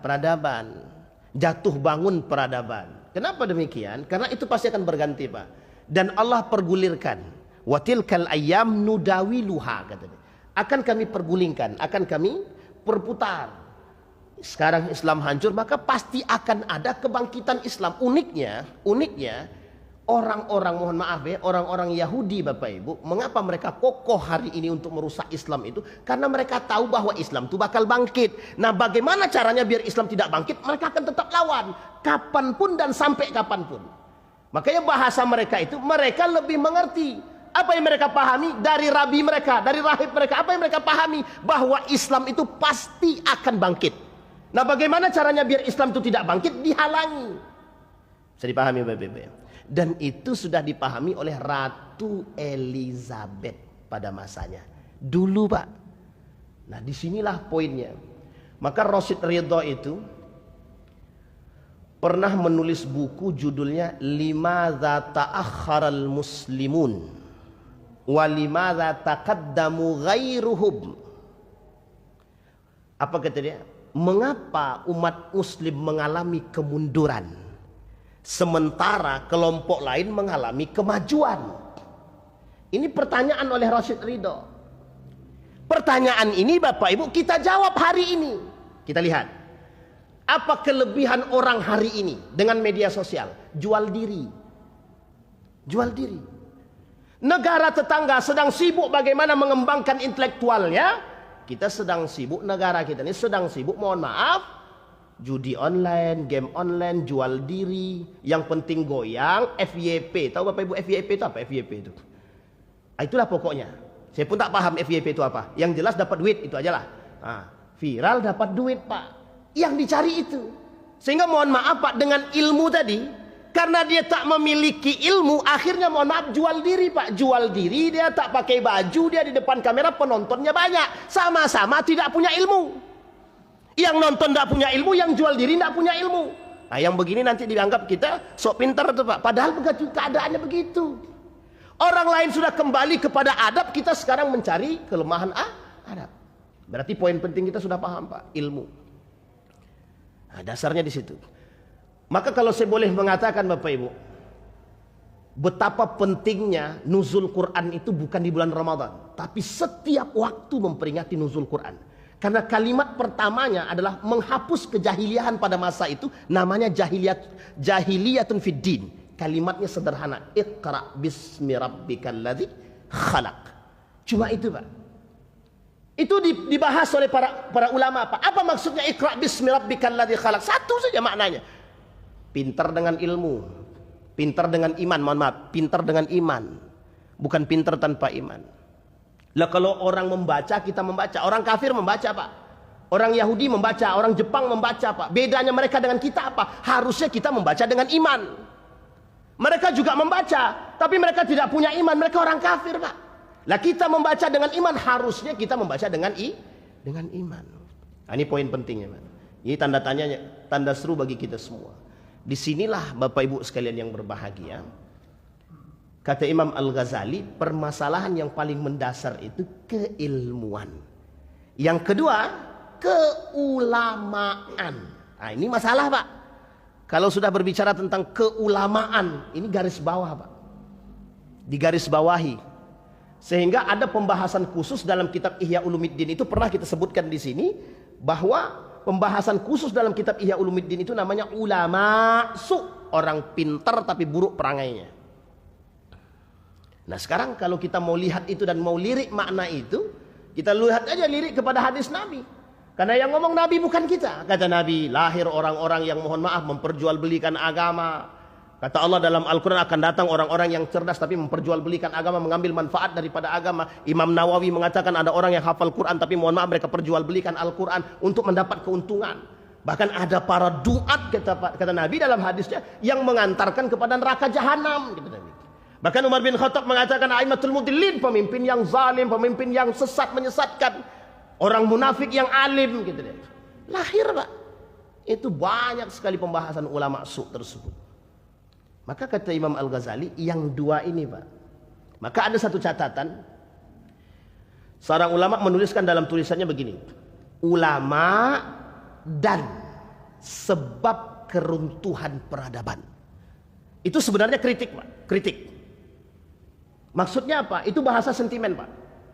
peradaban, jatuh bangun peradaban. Kenapa demikian? Karena itu pasti akan berganti Pak. Dan Allah pergulirkan. Watilkal ayyam nudawiluha katanya. Akan kami pergulingkan, akan kami perputar. Sekarang Islam hancur, maka pasti akan ada kebangkitan Islam. Uniknya orang-orang, mohon maaf ya, orang-orang Yahudi Bapak Ibu, mengapa mereka kokoh hari ini untuk merusak Islam itu? Karena mereka tahu bahwa Islam itu bakal bangkit. Nah bagaimana caranya biar Islam tidak bangkit? Mereka akan tetap lawan, kapanpun dan sampai kapanpun. Makanya bahasa mereka itu, mereka lebih mengerti. Apa yang mereka pahami dari rabi mereka, dari rahib mereka? Apa yang mereka pahami? Bahwa Islam itu pasti akan bangkit. Nah bagaimana caranya biar Islam itu tidak bangkit? Dihalangi. Bisa dipahami Bapak Ibu. Dan itu sudah dipahami oleh Ratu Elizabeth pada masanya. Dulu Pak. Nah disinilah poinnya. Maka Rashid Ridha itu pernah menulis buku judulnya Limadza ta'akhkharal muslimun wa limadza taqaddamu ghairuhum. Apa kata dia? Mengapa umat muslim mengalami kemunduran sementara kelompok lain mengalami kemajuan? Ini pertanyaan oleh Rashid Ridha. Pertanyaan ini Bapak Ibu kita jawab hari ini. Kita lihat apa kelebihan orang hari ini dengan media sosial. Jual diri. Jual diri. Negara tetangga sedang sibuk bagaimana mengembangkan intelektualnya. Kita sedang sibuk, negara kita ini sedang sibuk, mohon maaf, judi online, game online, jual diri. Yang penting goyang, FYP. Tahu Bapak Ibu FYP itu apa? FYP itu itulah pokoknya. Saya pun tak paham FYP itu apa. Yang jelas dapat duit, itu aja lah. Viral dapat duit Pak. Yang dicari itu. Sehingga mohon maaf Pak, dengan ilmu tadi, karena dia tak memiliki ilmu, akhirnya mohon maaf jual diri Pak. Jual diri, dia tak pakai baju, dia di depan kamera, penontonnya banyak. Sama-sama tidak punya ilmu. Yang nonton tidak punya ilmu, yang jual diri tidak punya ilmu. Nah yang begini nanti dianggap kita sok pintar itu Pak. Padahal keadaannya begitu. Orang lain sudah kembali kepada adab, kita sekarang mencari kelemahan adab. Berarti poin penting kita sudah paham Pak, ilmu. Nah, dasarnya di situ. Maka kalau saya boleh mengatakan Bapak Ibu, betapa pentingnya nuzul Quran itu bukan di bulan Ramadan, tapi setiap waktu memperingati nuzul Quran. Karena kalimat pertamanya adalah menghapus kejahiliahan pada masa itu, namanya jahiliyatun fid din. Kalimatnya sederhana. Iqra bismi rabbikal ladzi khalaq. Cuma itu, Pak. Itu dibahas oleh para ulama apa? Apa maksudnya iqra bismi rabbikal ladzi khalaq? Satu saja maknanya. Pintar dengan ilmu, pintar dengan iman, mohon maaf, pintar dengan iman. Bukan pintar tanpa iman. Lah kalau orang membaca, kita membaca. Orang kafir membaca, Pak. Orang Yahudi membaca, orang Jepang membaca, Pak. Bedanya mereka dengan kita apa? Harusnya kita membaca dengan iman. Mereka juga membaca, tapi mereka tidak punya iman. Mereka orang kafir, Pak. Lah kita membaca dengan iman, harusnya kita membaca dengan iman. Nah, ini poin pentingnya, Pak. Ini tanda tanyanya, tanda seru bagi kita semua. Disinilah Bapak Ibu sekalian yang berbahagia. Kata Imam Al-Ghazali, permasalahan yang paling mendasar itu keilmuan. Yang kedua, keulamaan. Nah, ini masalah, Pak. Kalau sudah berbicara tentang keulamaan, ini garis bawah, Pak. Digaris bawahi. Sehingga ada pembahasan khusus dalam kitab Ihya Ulumuddin, itu pernah kita sebutkan di sini, bahwa pembahasan khusus dalam kitab Ihya Ulumuddin itu namanya ulama su, orang pintar tapi buruk perangainya. Nah, sekarang kalau kita mau lihat itu dan mau lirik makna itu, kita lihat aja lirik kepada hadis Nabi. Karena yang ngomong Nabi bukan kita. Kata Nabi, lahir orang-orang yang mohon maaf memperjualbelikan agama. Kata Allah dalam Al-Quran, akan datang orang-orang yang cerdas tapi memperjualbelikan agama, mengambil manfaat daripada agama. Imam Nawawi mengatakan ada orang yang hafal Quran tapi mohon maaf mereka perjualbelikan Al-Quran untuk mendapat keuntungan. Bahkan ada para duat, kata Nabi dalam hadisnya, yang mengantarkan kepada neraka jahanam, kata Nabi. Bahkan Umar bin Khattab mengatakan, aimatul mudillin, pemimpin yang zalim, pemimpin yang sesat, menyesatkan, orang munafik yang alim, gitu deh. Lahir, Pak. Itu banyak sekali pembahasan ulama su tersebut. Maka kata Imam Al-Ghazali, yang dua ini, Pak. Maka ada satu catatan. Seorang ulama menuliskan dalam tulisannya begini. Ulama dan sebab keruntuhan peradaban. Itu sebenarnya kritik, Pak. Kritik. Maksudnya apa? Itu bahasa sentimen, Pak.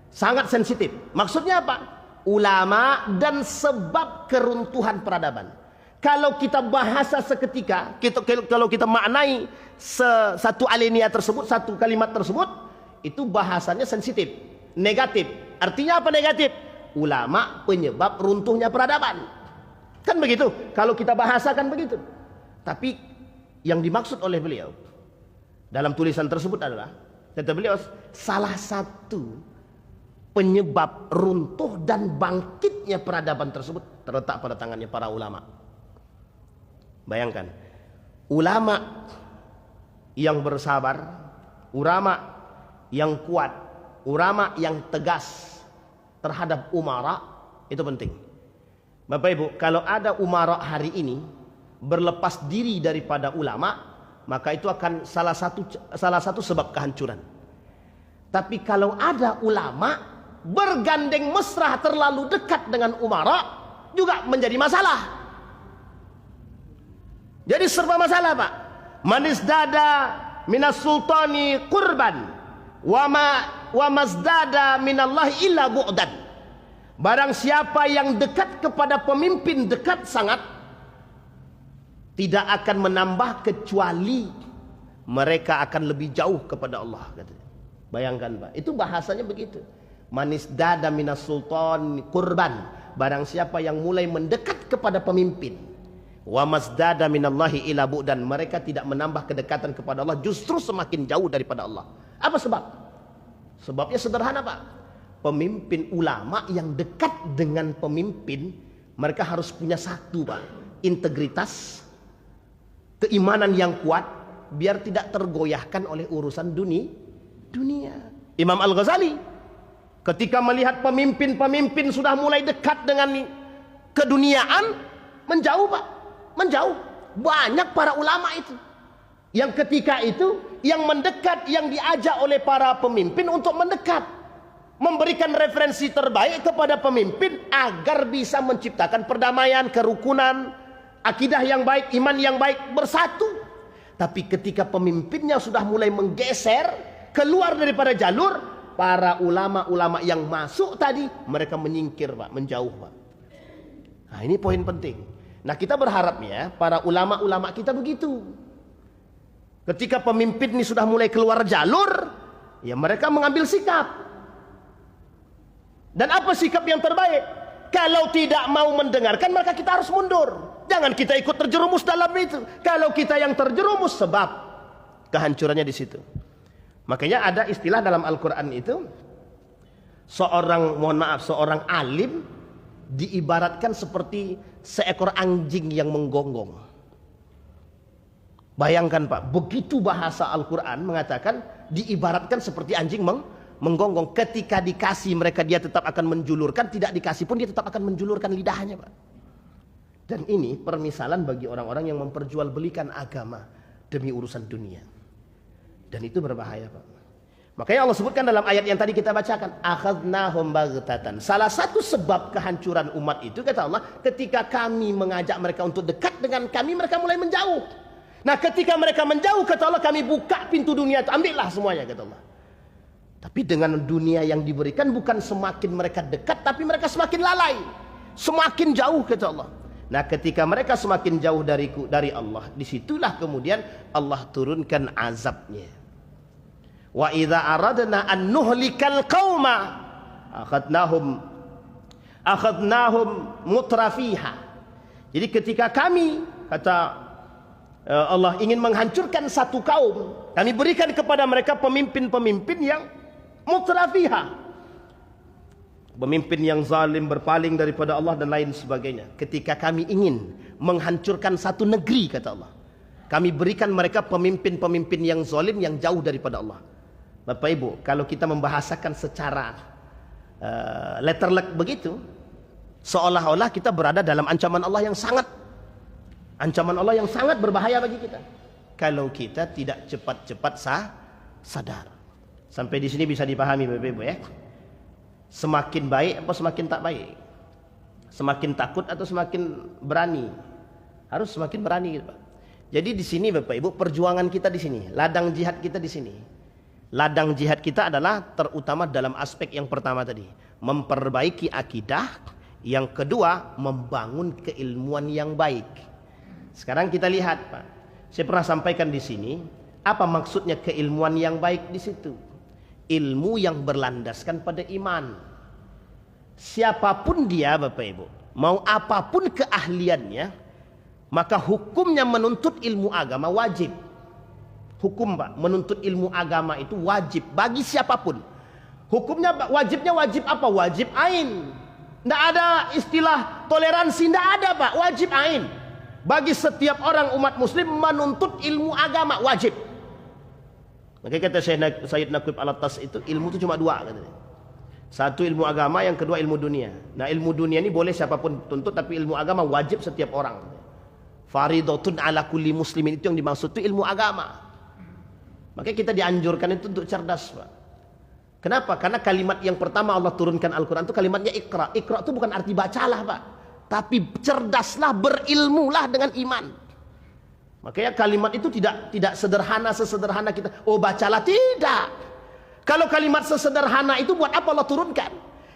Sangat sensitif. Maksudnya apa? Ulama dan sebab keruntuhan peradaban. Kalau kita bahasa seketika, kalau kita maknai satu alinea tersebut, satu kalimat tersebut, itu bahasanya sensitif, negatif. Artinya apa negatif? Ulama penyebab runtuhnya peradaban. Kan begitu? Kalau kita bahasakan begitu. Tapi yang dimaksud oleh beliau dalam tulisan tersebut adalah, kata beliau, salah satu penyebab runtuh dan bangkitnya peradaban tersebut terletak pada tangannya para ulama. Bayangkan, ulama yang bersabar, ulama yang kuat, ulama yang tegas terhadap umara, itu penting. Bapak Ibu, kalau ada umara hari ini berlepas diri daripada ulama, maka itu akan salah satu sebab kehancuran. Tapi kalau ada ulama bergandeng mesra terlalu dekat dengan umara, juga menjadi masalah. Jadi serba masalah, Pak. Manis dada minas sultani qurban wa mazdada minallahi illa bu'dan. Barang siapa yang dekat kepada pemimpin, dekat sangat, tidak akan menambah kecuali mereka akan lebih jauh kepada Allah, katanya. Bayangkan, Pak. Itu bahasanya begitu. Manis dada minas sultan qurban. Barang siapa yang mulai mendekat kepada pemimpin, wa masdada minallahi ila bu'dan, mereka tidak menambah kedekatan kepada Allah, justru semakin jauh daripada Allah. Apa sebab? Sebabnya sederhana, Pak. Pemimpin ulama yang dekat dengan pemimpin, mereka harus punya satu, Pak, integritas, keimanan yang kuat, biar tidak tergoyahkan oleh urusan dunia. Imam Al-Ghazali ketika melihat pemimpin-pemimpin sudah mulai dekat dengan keduniaan, menjauh, Pak. Menjauh. Banyak para ulama itu yang ketika itu yang mendekat, yang diajak oleh para pemimpin untuk mendekat, memberikan referensi terbaik kepada pemimpin agar bisa menciptakan perdamaian, kerukunan, akidah yang baik, iman yang baik, bersatu. Tapi ketika pemimpinnya sudah mulai menggeser keluar daripada jalur, para ulama-ulama yang masuk tadi, mereka menyingkir, Pak, menjauh, Pak. Nah, ini poin penting. Nah, kita berharapnya para ulama-ulama kita begitu. Ketika pemimpin ini sudah mulai keluar jalur, ya mereka mengambil sikap. Dan apa sikap yang terbaik? Kalau tidak mau mendengarkan, maka kita harus mundur. Jangan kita ikut terjerumus dalam itu. Kalau kita yang terjerumus, sebab kehancurannya di situ. Makanya ada istilah dalam Al-Quran itu, seorang alim diibaratkan seperti seekor anjing yang menggonggong. Bayangkan Pak, begitu bahasa Al-Quran mengatakan diibaratkan seperti anjing menggonggong. Ketika dikasih mereka dia tetap akan menjulurkan, tidak dikasih pun dia tetap akan menjulurkan lidahnya Pak. Dan ini permisalan bagi orang-orang yang memperjualbelikan agama demi urusan dunia. Dan itu berbahaya Pak. Makanya Allah sebutkan dalam ayat yang tadi kita bacakan, akhadnahum baghtatan. Salah satu sebab kehancuran umat itu, kata Allah, ketika kami mengajak mereka untuk dekat dengan kami, mereka mulai menjauh. Nah ketika mereka menjauh, kata Allah, kami buka pintu dunia itu, ambillah semuanya, kata Allah. Tapi dengan dunia yang diberikan, bukan semakin mereka dekat, tapi mereka semakin lalai, semakin jauh, kata Allah. Nah ketika mereka semakin jauh dari Allah, disitulah kemudian Allah turunkan azabnya. Wa idza aradna an nuhlikal qauma akhadnahum mutrafiha. Jadi ketika kami, kata Allah, ingin menghancurkan satu kaum, kami berikan kepada mereka pemimpin-pemimpin yang mutrafiha, pemimpin yang zalim, berpaling daripada Allah dan lain sebagainya. Ketika kami ingin menghancurkan satu negeri, kata Allah, kami berikan mereka pemimpin-pemimpin yang zalim, yang jauh daripada Allah. Bapak Ibu, kalau kita membahasakan secara letterlek begitu, seolah-olah kita berada dalam ancaman Allah yang sangat berbahaya bagi kita. Kalau kita tidak cepat-cepat sadar. Sampai di sini bisa dipahami Bapak Ibu ya. Semakin baik apa semakin tak baik? Semakin takut atau semakin berani? Harus semakin berani gitu, Pak. Jadi di sini Bapak Ibu, perjuangan kita di sini, ladang jihad kita di sini. Ladang jihad kita adalah terutama dalam aspek yang pertama tadi, memperbaiki akidah, yang kedua membangun keilmuan yang baik. Sekarang kita lihat, Pak. Saya pernah sampaikan di sini, apa maksudnya keilmuan yang baik di situ? Ilmu yang berlandaskan pada iman. Siapapun dia Bapak Ibu, mau apapun keahliannya, maka hukumnya menuntut ilmu agama wajib. Hukum Pak, menuntut ilmu agama itu wajib bagi siapapun. Hukumnya wajibnya wajib apa? Wajib ain. Tidak ada istilah toleransi, tidak ada Pak. Wajib ain. Bagi setiap orang umat muslim menuntut ilmu agama wajib. Makanya kata Sayyid Naqib Al-Attas itu, ilmu itu cuma dua katanya. Satu ilmu agama, yang kedua ilmu dunia. Nah ilmu dunia ini boleh siapapun tuntut, tapi ilmu agama wajib setiap orang. Faridotun ala kulli muslimin, itu yang dimaksud itu ilmu agama. Makanya kita dianjurkan itu untuk cerdas Pak. Kenapa? Karena kalimat yang pertama Allah turunkan Al-Quran itu kalimatnya Iqra. Iqra itu bukan arti bacalah Pak, tapi cerdaslah, berilmulah dengan iman. Makanya kalimat itu tidak sederhana sesederhana kita, oh bacalah, tidak. Kalau kalimat sesederhana itu buat apa Allah turunkan?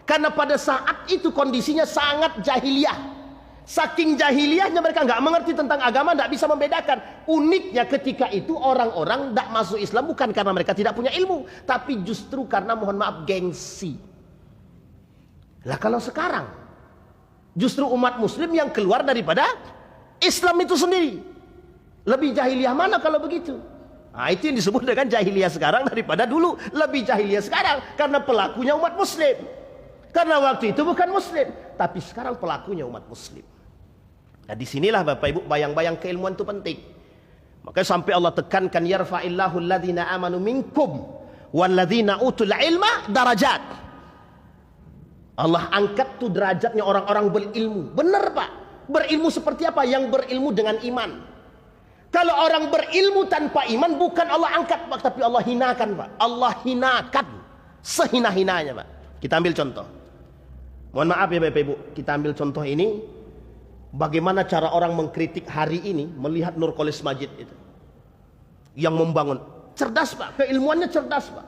Karena pada saat itu kondisinya sangat jahiliyah. Saking jahiliyahnya mereka nggak mengerti tentang agama, nggak bisa membedakan. Uniknya ketika itu orang-orang tidak masuk Islam bukan karena mereka tidak punya ilmu, tapi justru karena, mohon maaf, gengsi. Lah kalau sekarang justru umat muslim yang keluar daripada Islam itu sendiri, lebih jahiliyah mana kalau begitu? Nah, itu yang disebut dengan jahiliyah sekarang daripada dulu. Lebih jahiliyah sekarang karena pelakunya umat muslim. Karena waktu itu bukan muslim, tapi sekarang pelakunya umat muslim. Nah disinilah Bapak Ibu bayang-bayang keilmuan itu penting. Makanya sampai Allah tekankan, yarfa'illahu alladhina amanu minkum walladhina utul ilma darajat. Allah angkat tuh derajatnya orang-orang berilmu. Benar Pak. Berilmu seperti apa? Yang berilmu dengan iman. Kalau orang berilmu tanpa iman, bukan Allah angkat Pak, tapi Allah hinakan Pak. Allah hinakan sehina-hinanya Pak. Kita ambil contoh. Mohon maaf ya Bapak Ibu, kita ambil contoh ini. Bagaimana cara orang mengkritik hari ini melihat Nurcholish Madjid itu, yang membangun. Cerdas Pak, keilmuannya cerdas Pak.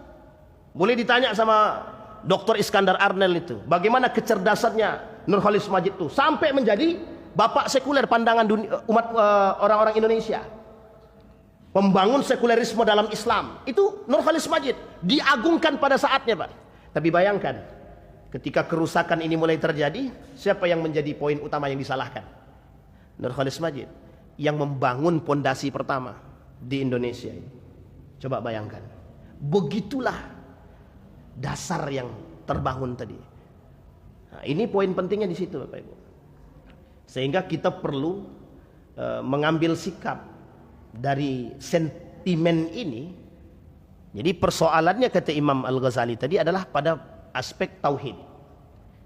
Boleh ditanya sama Dr. Iskandar Arnel itu, bagaimana kecerdasannya Nurcholish Madjid itu sampai menjadi bapak sekuler pandangan dunia, umat orang-orang Indonesia. pembangun sekulerisme dalam Islam. Itu Nur Khalis Majid diagungkan pada saatnya, Pak. Tapi bayangkan, ketika kerusakan ini mulai terjadi, siapa yang menjadi poin utama yang disalahkan? Nur Khalis Majid yang membangun pondasi pertama di Indonesia ini. Coba bayangkan. Begitulah dasar yang terbangun tadi. Nah, ini poin pentingnya di situ, Bapak Ibu. Sehingga kita perlu mengambil sikap dari sentimen ini. Jadi persoalannya kata Imam Al-Ghazali tadi adalah pada aspek tauhid.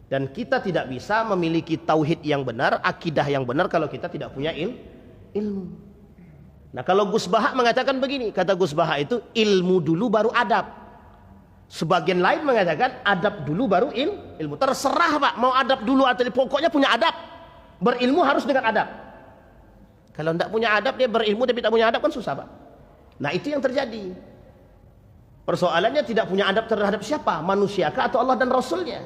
Dan kita tidak bisa memiliki tauhid yang benar, akidah yang benar kalau kita tidak punya ilmu. Nah, kalau Gus Baha mengatakan begini, kata Gus Baha itu ilmu dulu baru adab. Sebagian lain mengatakan adab dulu baru ilmu. Terserah, Pak, mau adab dulu atau pokoknya punya adab. Berilmu harus dengan adab. Kalau tidak punya adab, dia berilmu tapi tak punya adab, kan susah, Pak. Nah, itu yang terjadi. Persoalannya tidak punya adab terhadap siapa? Manusiakah atau Allah dan Rasulnya?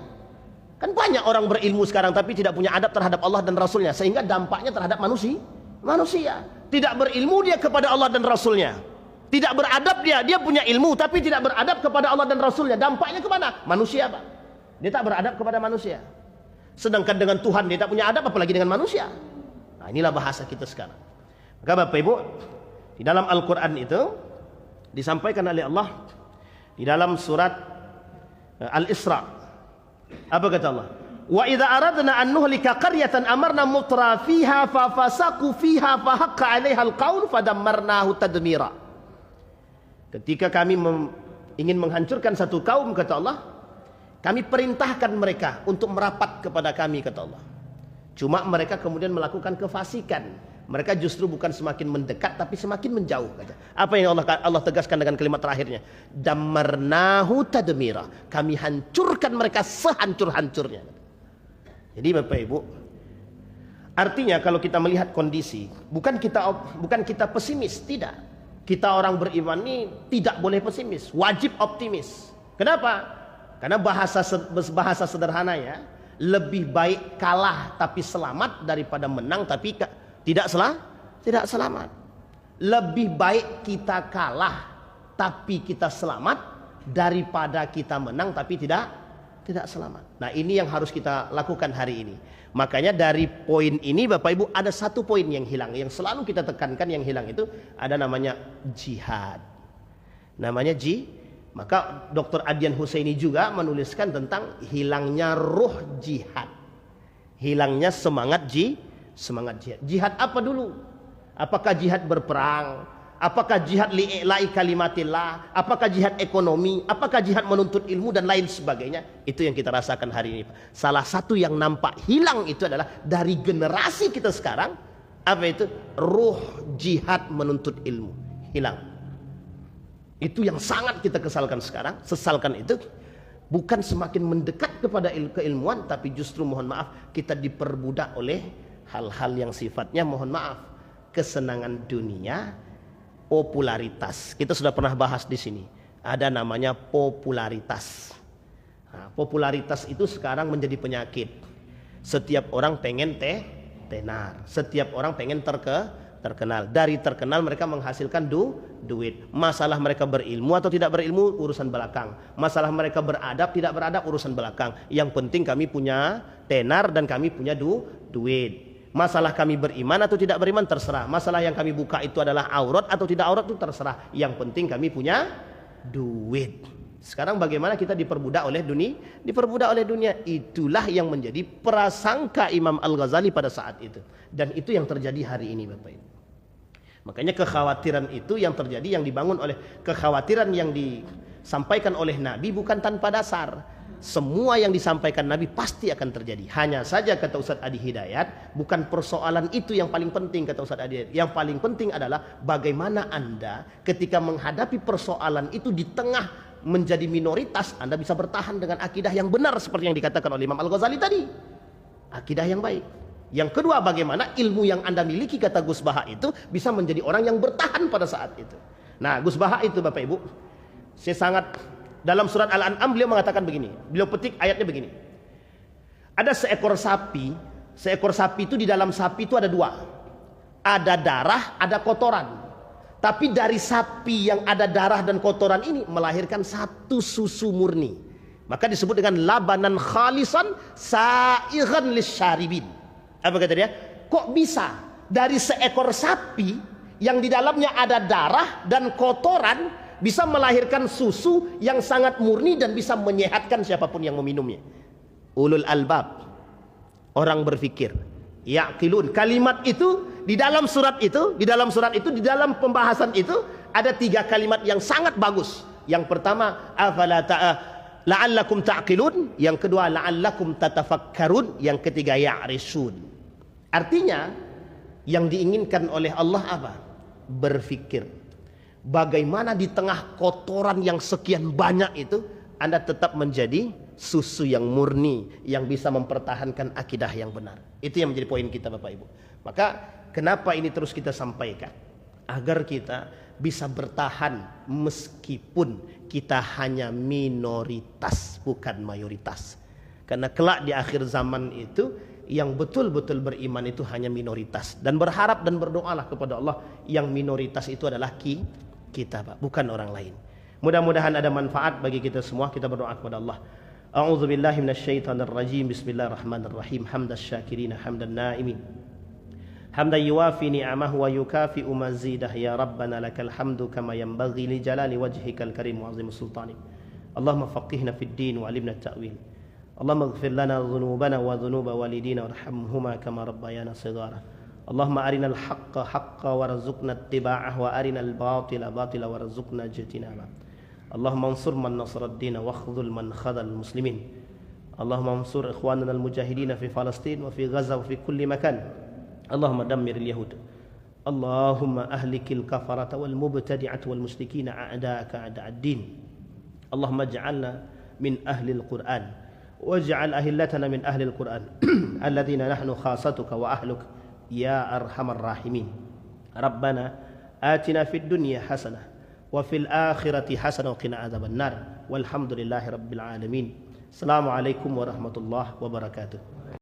Kan banyak orang berilmu sekarang tapi tidak punya adab terhadap Allah dan Rasulnya, sehingga dampaknya terhadap manusia. Tidak berilmu dia kepada Allah dan Rasulnya, tidak beradab dia punya ilmu tapi tidak beradab kepada Allah dan Rasulnya. Dampaknya kemana? Manusia, Pak. Dia tak beradab kepada manusia. Sedangkan dengan Tuhan dia tak punya adab, apalagi dengan manusia. Nah, inilah bahasa kita sekarang. Maka Bapak Ibu, di dalam Al-Quran itu disampaikan oleh Allah di dalam surat Al-Isra. Apa kata Allah? Wa idza aradna an nuhlika qaryatan amarna mutra fiha fa fasaqu fiha fa haqqa 'alaiha al-qaul fadammarnahu tadmira. Ketika kami ingin menghancurkan satu kaum, kata Allah, kami perintahkan mereka untuk merapat kepada kami, kata Allah. Cuma mereka kemudian melakukan kefasikan. Mereka justru bukan semakin mendekat tapi semakin menjauh, kata. Apa yang Allah tegaskan dengan kalimat terakhirnya? Dammarnahu tadmira. Kami hancurkan mereka sehancur-hancurnya. Jadi Bapak Ibu, artinya kalau kita melihat kondisi, bukan kita pesimis, tidak. Kita orang beriman ini tidak boleh pesimis, wajib optimis. Kenapa? Karena bahasa sederhana ya, lebih baik kalah tapi selamat daripada menang tapi tidak selamat. Lebih baik kita kalah tapi kita selamat daripada kita menang tapi tidak selamat. Nah, ini yang harus kita lakukan hari ini. Makanya dari poin ini Bapak Ibu ada satu poin yang hilang, yang selalu kita tekankan, yang hilang itu ada namanya jihad. Namanya maka Dr. Adyan Husaini juga menuliskan tentang hilangnya ruh jihad. Hilangnya semangat jihad. Jihad apa dulu? Apakah jihad berperang? Apakah jihad li'i'la'i kalimatillah? Apakah jihad ekonomi? Apakah jihad menuntut ilmu dan lain sebagainya? Itu yang kita rasakan hari ini. Salah satu yang nampak hilang itu adalah dari generasi kita sekarang. Apa itu? Ruh jihad menuntut ilmu. Hilang. Itu yang sangat kita kesalkan sekarang. Sesalkan itu. Bukan semakin mendekat kepada keilmuan, tapi justru mohon maaf kita diperbudak oleh hal-hal yang sifatnya mohon maaf kesenangan dunia, popularitas. Kita sudah pernah bahas di sini. Ada namanya popularitas. Nah, popularitas itu sekarang menjadi penyakit. Setiap orang pengen tenar. Setiap orang pengen terkenal. Dari terkenal mereka menghasilkan duit. Masalah mereka berilmu atau tidak berilmu urusan belakang. Masalah mereka beradab tidak beradab urusan belakang. Yang penting kami punya tenar dan kami punya duit. Masalah kami beriman atau tidak beriman terserah. Masalah yang kami buka itu adalah aurat atau tidak aurat itu terserah. Yang penting kami punya duit. Sekarang bagaimana kita diperbudak oleh dunia? Diperbudak oleh dunia. Itulah yang menjadi prasangka Imam Al-Ghazali pada saat itu. Dan itu yang terjadi hari ini Bapak Ibu. Makanya kekhawatiran itu yang terjadi, yang dibangun oleh kekhawatiran yang disampaikan oleh Nabi bukan tanpa dasar. Semua yang disampaikan Nabi pasti akan terjadi. Hanya saja kata Ustaz Adi Hidayat, bukan persoalan itu yang paling penting kata Ustaz Adi Hidayat. Yang paling penting adalah bagaimana Anda ketika menghadapi persoalan itu di tengah menjadi minoritas, Anda bisa bertahan dengan akidah yang benar seperti yang dikatakan oleh Imam Al-Ghazali tadi. Akidah yang baik. Yang kedua, bagaimana ilmu yang Anda miliki kata Gus Baha itu bisa menjadi orang yang bertahan pada saat itu. Nah, Gus Baha itu Bapak Ibu, saya sangat dalam surat Al-An'am beliau mengatakan begini. Beliau petik ayatnya begini. Ada seekor sapi. Seekor sapi itu di dalam sapi itu ada dua. Ada darah, ada kotoran. Tapi dari sapi yang ada darah dan kotoran ini melahirkan satu susu murni. Maka disebut dengan labanan khalisan sa'igan lisyaribin. Apa kata dia? Kok bisa dari seekor sapi yang di dalamnya ada darah dan kotoran bisa melahirkan susu yang sangat murni dan bisa menyehatkan siapapun yang meminumnya? Ulul albab, orang berfikir, yaqilun. Kalimat itu di dalam surat itu, di dalam pembahasan itu ada 3 kalimat yang sangat bagus. Yang pertama, la'allakum ta'qilun. Yang kedua, la'allakum tatafakkarun. Yang ketiga, ya'risun. Artinya, yang diinginkan oleh Allah apa? Berfikir. Bagaimana di tengah kotoran yang sekian banyak itu, Anda tetap menjadi susu yang murni, yang bisa mempertahankan akidah yang benar. Itu yang menjadi poin kita, Bapak Ibu. Maka kenapa ini terus kita sampaikan? Agar kita bisa bertahan meskipun kita hanya minoritas, bukan mayoritas. Karena kelak di akhir zaman itu, yang betul-betul beriman itu hanya minoritas. Dan berharap dan berdoalah kepada Allah, yang minoritas itu adalah kita, Pak, bukan orang lain. Mudah-mudahan ada manfaat bagi kita semua. Kita berdoa kepada Allah. A'udzu billahi minasyaitonir rajim. Bismillahirrahmanirrahim. Hamdas syakirin, hamdan naimin. Hamdan yuwafi ni'amahu wa yukafi'u mazidah. Ya Rabbana lakal hamdu kama yanbaghi li jalali wajhikal karim wa 'azimi sultanik. Allahumma faqihna fid din wa 'allimna at-ta'wil. Allahumma ighfir lana dhunubana wa dhunuba walidina warhamhuma kama rabbayana shighara. Allahumma arinal haqqa haqqa warzuqna ittiba'ah wa arinal batila batila warzuqna ijtinabah. Allahumma ansur man nasara ad-din wa khudhul man khadhal muslimin. Allahumma ansur ikhwanana al-mujahidin fi Palestin wa fi Gaza wa fi kulli makan. Allahumma dammir al-yahud. Allahumma ahlikil kafarata wal mubtadi'at wal musyrikin a'da'aka a'da'ad-din. Allahumma ij'alna min ahli al-Qur'an waj'al ahillatana min ahli al-Qur'an alladhina nahnu khasatuka wa ahluk ya arhamar rahimin. Rabbana atina fid dunya hasanah wa fil akhirati hasanah wa qina adzaban nar. Walhamdulillahi rabbil alamin. Assalamualaikum warahmatullahi wabarakatuh.